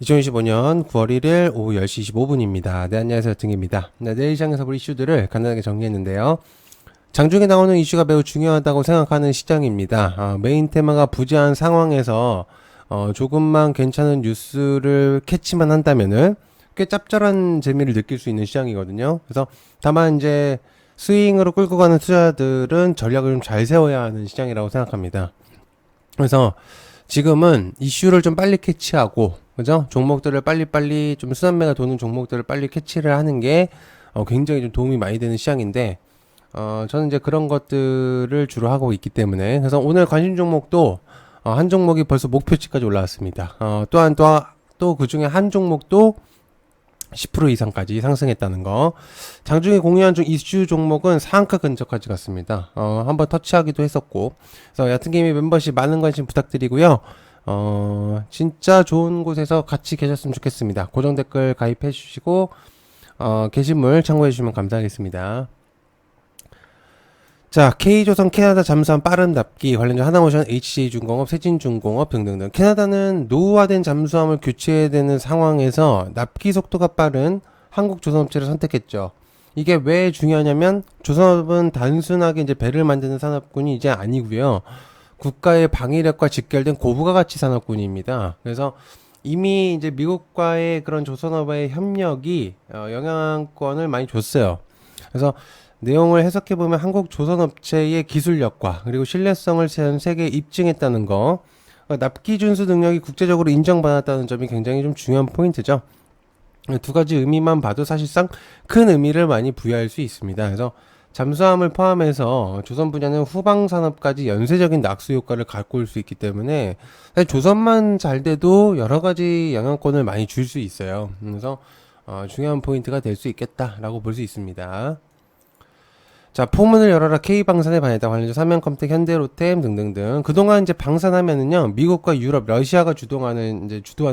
2025년 9월 1일 오후 10시 25분입니다. 네, 안녕하세요. 등입니다. 네, 내일 시장에서 볼 이슈들을 간단하게 정리했는데요. 장중에 나오는 이슈가 매우 중요하다고 생각하는 시장입니다. 메인 테마가 부재한 상황에서 조금만 괜찮은 뉴스를 캐치만 한다면은 꽤 짭짤한 재미를 느낄 수 있는 시장이거든요. 그래서 다만 이제 스윙으로 끌고 가는 투자들은 전략을 좀 잘 세워야 하는 시장이라고 생각합니다. 그래서 지금은 이슈를 좀 빨리 캐치하고, 그죠? 종목들을 빨리빨리 좀 순환매가 도는 종목들을 빨리 캐치를 하는 게 굉장히 좀 도움이 많이 되는 시장인데, 저는 이제 그런 것들을 주로 하고 있기 때문에, 그래서 오늘 관심 종목도 한 종목이 벌써 목표치까지 올라왔습니다. 또한 또 그 중에 한 종목도 10% 이상까지 상승했다는 거. 장중에 공유한 이슈 종목은 상한가 근처까지 갔습니다. 한번 터치하기도 했었고. 그래서 얕은게임의 멤버십 많은 관심 부탁드리고요. 진짜 좋은 곳에서 같이 계셨으면 좋겠습니다. 고정 댓글 가입해 주시고, 게시물 참고해 주시면 감사하겠습니다. 자, K조선 캐나다 잠수함 빠른 납기 관련된 하나모션, HJ중공업, 세진중공업 등등등. 캐나다는 노후화된 잠수함을 교체해야 되는 상황에서 납기 속도가 빠른 한국 조선업체를 선택했죠. 이게 왜 중요하냐면 조선업은 단순하게 이제 배를 만드는 산업군이 이제 아니고요. 국가의 방위력과 직결된 고부가 가치 산업군입니다. 그래서 이미 이제 미국과의 그런 조선업의 협력이 영향권을 많이 줬어요. 그래서 내용을 해석해보면 한국 조선업체의 기술력과 그리고 신뢰성을 전 세계에 입증했다는 거, 납기 준수 능력이 국제적으로 인정받았다는 점이 굉장히 좀 중요한 포인트죠. 두 가지 의미만 봐도 사실상 큰 의미를 많이 부여할 수 있습니다. 그래서 잠수함을 포함해서 조선 분야는 후방 산업까지 연쇄적인 낙수 효과를 갖고 올 수 있기 때문에 사실 조선만 잘 돼도 여러 가지 영향권을 많이 줄 수 있어요. 그래서 중요한 포인트가 될 수 있겠다라고 볼 수 있습니다. 자, 포문을 열어라 K방산에 반했다 관련해서 삼양컴텍, 현대로템 등등등. 그동안 이제 방산하면은요, 미국과 유럽, 러시아가 주도하는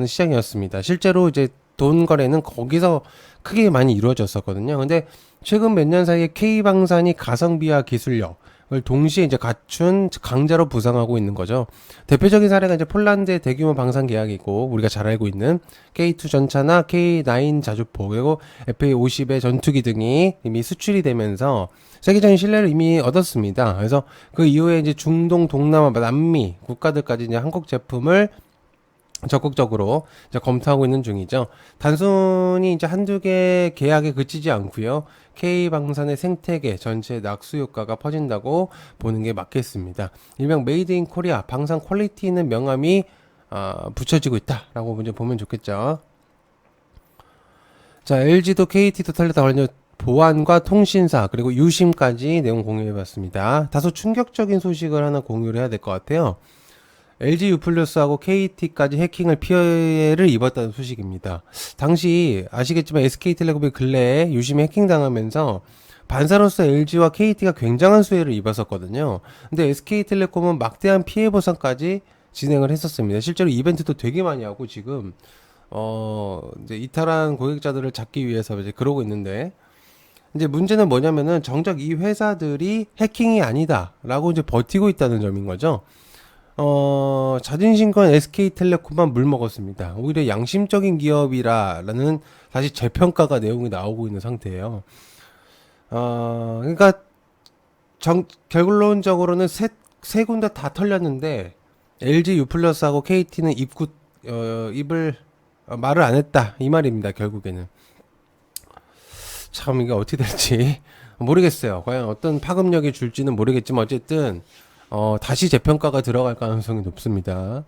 시장이었습니다. 실제로 이제 돈 거래는 거기서 크게 많이 이루어졌었거든요. 근데 최근 몇 년 사이에 K방산이 가성비와 기술력을 동시에 이제 갖춘 강자로 부상하고 있는 거죠. 대표적인 사례가 이제 폴란드의 대규모 방산 계약이고, 우리가 잘 알고 있는 K2 전차나 K9 자주포, 그리고 FA50의 전투기 등이 이미 수출이 되면서 세계적인 신뢰를 이미 얻었습니다. 그래서 그 이후에 이제 중동, 동남아, 남미 국가들까지 이제 한국 제품을 적극적으로 이제 검토하고 있는 중이죠. 단순히 이제 한두 개 계약에 그치지 않고요. K방산의 생태계 전체 낙수 효과가 퍼진다고 보는 게 맞겠습니다. 일명 메이드 인 코리아 방산 퀄리티 있는 명함이 붙여지고 있다라고 먼저 보면 좋겠죠. 자, LG도 KT도 털렸다 관련 보안과 통신사 그리고 유심까지 내용 공유해봤습니다. 다소 충격적인 소식을 하나 공유를 해야 될 것 같아요. LG U+하고 KT까지 해킹을 피해를 입었다는 소식입니다. 당시 아시겠지만 SK텔레콤이 근래에 유심히 해킹당하면서 반사로서 LG와 KT가 굉장한 수혜를 입었었거든요. 근데 SK텔레콤은 막대한 피해 보상까지 진행을 했었습니다. 실제로 이벤트도 되게 많이 하고 지금 이제 이탈한 고객자들을 잡기 위해서 이제 그러고 있는데, 이제 문제는 뭐냐면은 정작 이 회사들이 해킹이 아니다라고 이제 버티고 있다는 점인 거죠. 자존심건 SK텔레콤만 물 먹었습니다. 오히려 양심적인 기업이라는 다시 재평가가 내용이 나오고 있는 상태예요. 그러니까 결론적으로는 세 군데 다 털렸는데 LG U+하고 KT는 입을 말을 안 했다 이 말입니다. 결국에는 참 이게 어떻게 될지 모르겠어요. 과연 어떤 파급력이 줄지는 모르겠지만 어쨌든 다시 재평가가 들어갈 가능성이 높습니다.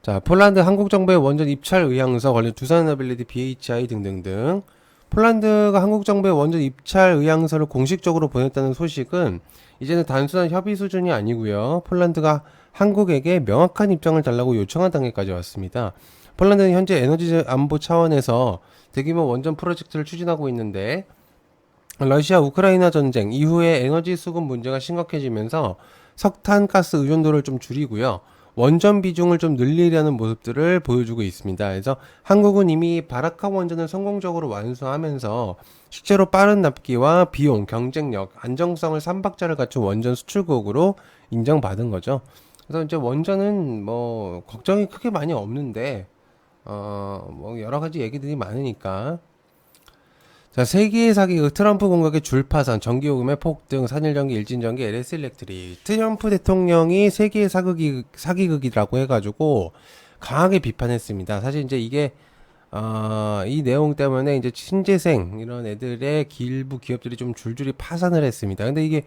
자, 폴란드 한국 정부의 원전 입찰 의향서 관련 두산에너빌리티, BHI 등등등. 폴란드가 한국 정부의 원전 입찰 의향서를 공식적으로 보냈다는 소식은 이제는 단순한 협의 수준이 아니고요. 폴란드가 한국에게 명확한 입장을 달라고 요청한 단계까지 왔습니다. 폴란드는 현재 에너지 안보 차원에서 대규모 원전 프로젝트를 추진하고 있는데, 러시아 우크라이나 전쟁 이후에 에너지 수급 문제가 심각해지면서 석탄 가스 의존도를 좀 줄이고요. 원전 비중을 좀 늘리려는 모습들을 보여주고 있습니다. 그래서 한국은 이미 바라카 원전을 성공적으로 완수하면서 실제로 빠른 납기와 비용, 경쟁력, 안정성을 3박자를 갖춘 원전 수출국으로 인정받은 거죠. 그래서 이제 원전은 뭐 걱정이 크게 많이 없는데 뭐 여러 가지 얘기들이 많으니까. 자, 세계의 사기극, 트럼프 공격의 줄파산, 전기요금의 폭등, 산일전기, 일진전기, LS 일렉트릭. 트럼프 대통령이 세계의 사기극이라고 해가지고 강하게 비판했습니다. 사실 이제 이게 이 내용 때문에 이제 신재생 이런 애들의 일부 기업들이 좀 줄줄이 파산을 했습니다. 근데 이게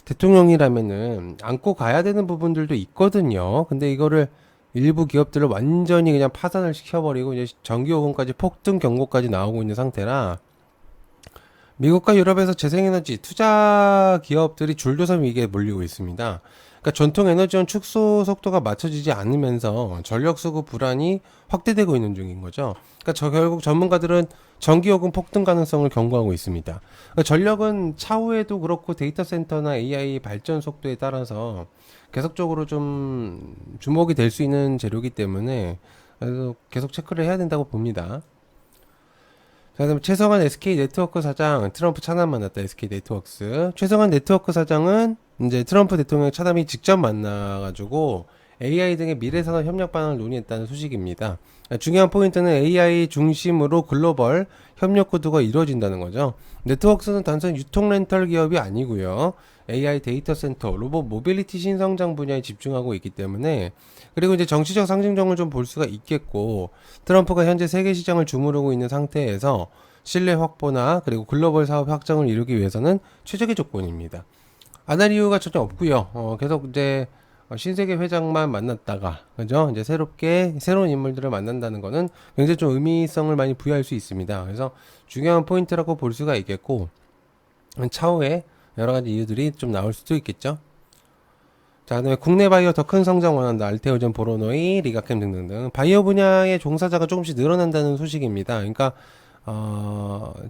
대통령이라면은 안고 가야 되는 부분들도 있거든요. 근데 이거를 일부 기업들을 완전히 그냥 파산을 시켜버리고 이제 전기요금까지 폭등 경고까지 나오고 있는 상태라 미국과 유럽에서 재생에너지 투자 기업들이 줄도서 위기에 몰리고 있습니다. 그러니까 전통 에너지원 축소 속도가 맞춰지지 않으면서 전력 수급 불안이 확대되고 있는 중인 거죠. 그러니까 결국 전문가들은 전기요금 폭등 가능성을 경고하고 있습니다. 그러니까 전력은 차후에도 그렇고 데이터 센터나 AI 발전 속도에 따라서 계속적으로 좀 주목이 될 수 있는 재료이기 때문에 그래서 계속 체크를 해야 된다고 봅니다. 자, 그다음 최성한 SK 네트워크 사장 트럼프 차남 만났다. SK 네트워크스 최성한 네트워크 사장은 이제 트럼프 대통령 차남이 직접 만나가지고 AI 등의 미래 산업 협력 방안을 논의했다는 소식입니다. 중요한 포인트는 AI 중심으로 글로벌 협력 구도가 이루어진다는 거죠. 네트워크스는 단순 유통 렌털 기업이 아니고요. AI 데이터 센터, 로봇 모빌리티 신성장 분야에 집중하고 있기 때문에 그리고 이제 정치적 상징점을 좀 볼 수가 있겠고 트럼프가 현재 세계 시장을 주무르고 있는 상태에서 신뢰 확보나 그리고 글로벌 사업 확장을 이루기 위해서는 최적의 조건입니다. 안 할 이유가 전혀 없고요. 계속 이제 신세계 회장만 만났다가 그죠? 이제 새로운 인물들을 만난다는 거는 굉장히 좀 의미성을 많이 부여할 수 있습니다. 그래서 중요한 포인트라고 볼 수가 있겠고 차후에 여러 가지 이유들이 좀 나올 수도 있겠죠. 자, 그다음에 국내 바이오 더 큰 성장 원한다. 알테오젠, 보로노이, 리가캠 등등등 바이오 분야의 종사자가 조금씩 늘어난다는 소식입니다. 그러니까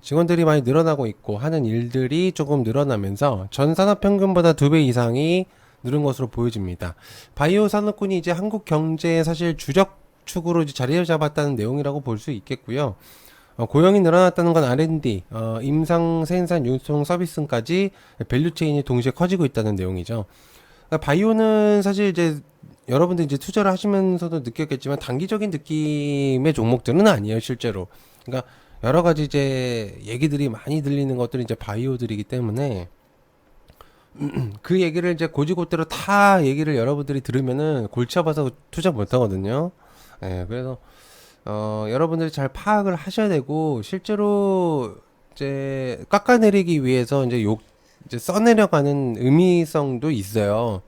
직원들이 많이 늘어나고 있고 하는 일들이 조금 늘어나면서 전 산업 평균보다 2배 이상이 늘은 것으로 보여집니다. 바이오 산업군이 이제 한국 경제의 사실 주력축으로 이제 자리를 잡았다는 내용이라고 볼 수 있겠고요. 고용이 늘어났다는 건 R&D, 임상, 생산, 유통, 서비스까지 밸류체인이 동시에 커지고 있다는 내용이죠. 그러니까 바이오는 사실 이제 여러분들 이제 투자를 하시면서도 느꼈겠지만 단기적인 느낌의 종목들은 아니에요, 실제로. 그러니까 여러 가지 이제 얘기들이 많이 들리는 것들이 이제 바이오들이기 때문에 그 얘기를 이제 고지고대로 다 얘기를 여러분들이 들으면은 골치 아파서 투자 못 하거든요. 예, 그래서 여러분들이 잘 파악을 하셔야 되고 실제로 이제 깎아내리기 위해서 이제 써내려가는 의미성도 있어요.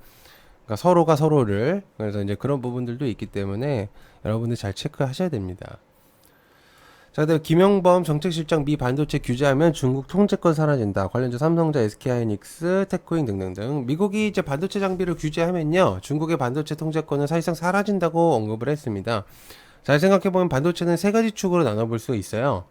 그러니까 서로가 서로를 그래서 이제 그런 부분들도 있기 때문에 여러분들 잘 체크하셔야 됩니다. 자, 그다음 김영범 정책실장 미 반도체 규제하면 중국 통제권 사라진다. 관련주 삼성전자, SK하이닉스, 테코잉 등등등. 미국이 이제 반도체 장비를 규제하면요, 중국의 반도체 통제권은 사실상 사라진다고 언급을 했습니다. 잘 생각해보면 반도체는 세 가지 축으로 나눠볼 수 있어요.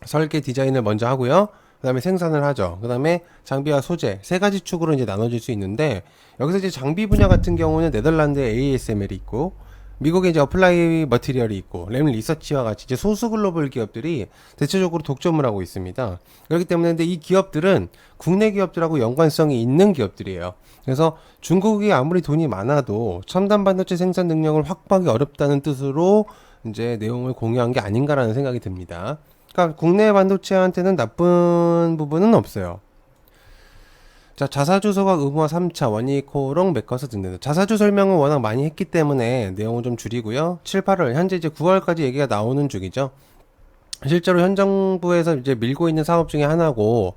설계 디자인을 먼저 하고요. 그 다음에 생산을 하죠. 그 다음에 장비와 소재 세 가지 축으로 이제 나눠질 수 있는데 여기서 이제 장비 분야 같은 경우는 네덜란드에 ASML이 있고 미국에 이제 어플라이 머티리얼이 있고 램 리서치와 같이 이제 소수 글로벌 기업들이 대체적으로 독점을 하고 있습니다. 그렇기 때문에 근데 이 기업들은 국내 기업들하고 연관성이 있는 기업들이에요. 그래서 중국이 아무리 돈이 많아도 첨단 반도체 생산 능력을 확보하기 어렵다는 뜻으로 이제 내용을 공유한 게 아닌가라는 생각이 듭니다. 그러니까 국내 반도체한테는 나쁜 부분은 없어요. 자, 자사주소가 의무화 3차, 원이코롱, 메커스 등등. 자사주 설명은 워낙 많이 했기 때문에 내용을 좀 줄이고요. 7, 8월, 현재 이제 9월까지 얘기가 나오는 중이죠. 실제로 현 정부에서 이제 밀고 있는 사업 중에 하나고,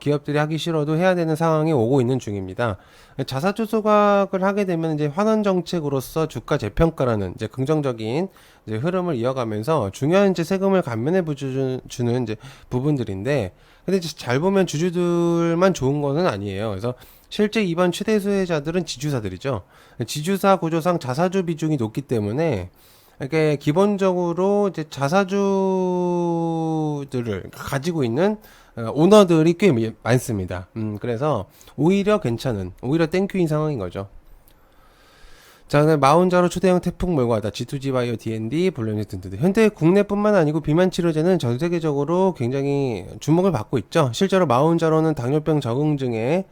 기업들이 하기 싫어도 해야 되는 상황이 오고 있는 중입니다. 자사주 소각을 하게 되면 이제 환원 정책으로서 주가 재평가라는 이제 긍정적인 이제 흐름을 이어가면서 중요한 이제 세금을 감면해 주는 이제 부분들인데, 근데 이제 잘 보면 주주들만 좋은 거는 아니에요. 그래서 실제 이번 최대 수혜자들은 지주사들이죠. 지주사 구조상 자사주 비중이 높기 때문에 이렇게 기본적으로 이제 자사주들을 가지고 있는 오너들이 꽤 많습니다. 그래서 오히려 괜찮은, 오히려 땡큐인 상황인 거죠. 자, 그다음에 마운자로 초대형 태풍 몰고 가다 G2G 바이오 D&D 블루엔지 등등. 현재 국내뿐만 아니고 비만 치료제는 전 세계적으로 굉장히 주목을 받고 있죠. 실제로 마운자로는 당뇨병 적응증에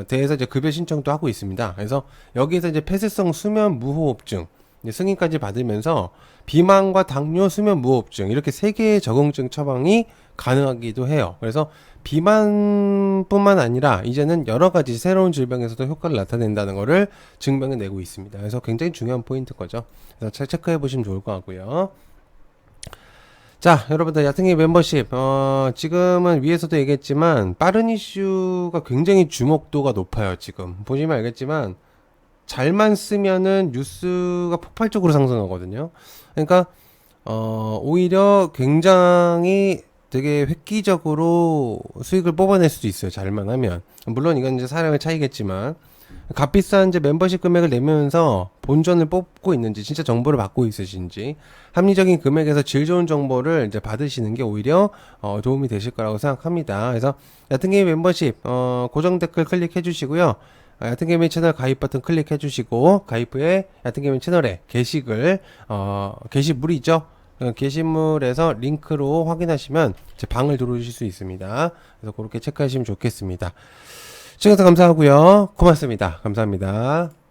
대해서 이제 급여 신청도 하고 있습니다. 그래서 여기에서 이제 폐쇄성 수면 무호흡증 이제 승인까지 받으면서 비만과 당뇨, 수면 무호흡증 이렇게 3개의 적응증 처방이 가능하기도 해요. 그래서 비만뿐만 아니라 이제는 여러 가지 새로운 질병에서도 효과를 나타낸다는 것을 증명해 내고 있습니다. 그래서 굉장히 중요한 포인트 거죠. 그래서 잘 체크해 보시면 좋을 것 같고요. 자, 여러분들 야생의 멤버십 지금은 위에서도 얘기했지만 빠른 이슈가 굉장히 주목도가 높아요. 지금 보시면 알겠지만 잘만 쓰면은 뉴스가 폭발적으로 상승하거든요. 그러니까 오히려 굉장히 되게 획기적으로 수익을 뽑아낼 수도 있어요. 잘만 하면. 물론 이건 이제 사람의 차이겠지만 값비싼 이제 멤버십 금액을 내면서 본전을 뽑고 있는지 진짜 정보를 받고 있으신지 합리적인 금액에서 질 좋은 정보를 이제 받으시는 게 오히려 도움이 되실 거라고 생각합니다. 그래서 얕은게임 멤버십 고정 댓글 클릭해 주시고요. 얕은게임의 채널 가입 버튼 클릭해 주시고 가입 후에 얕은게임의 채널에 게시글 게시물이죠. 게시물에서 링크로 확인하시면 제 방을 들어오실 수 있습니다. 그래서 그렇게 체크하시면 좋겠습니다. 시청해주셔서 감사하고요. 고맙습니다. 감사합니다.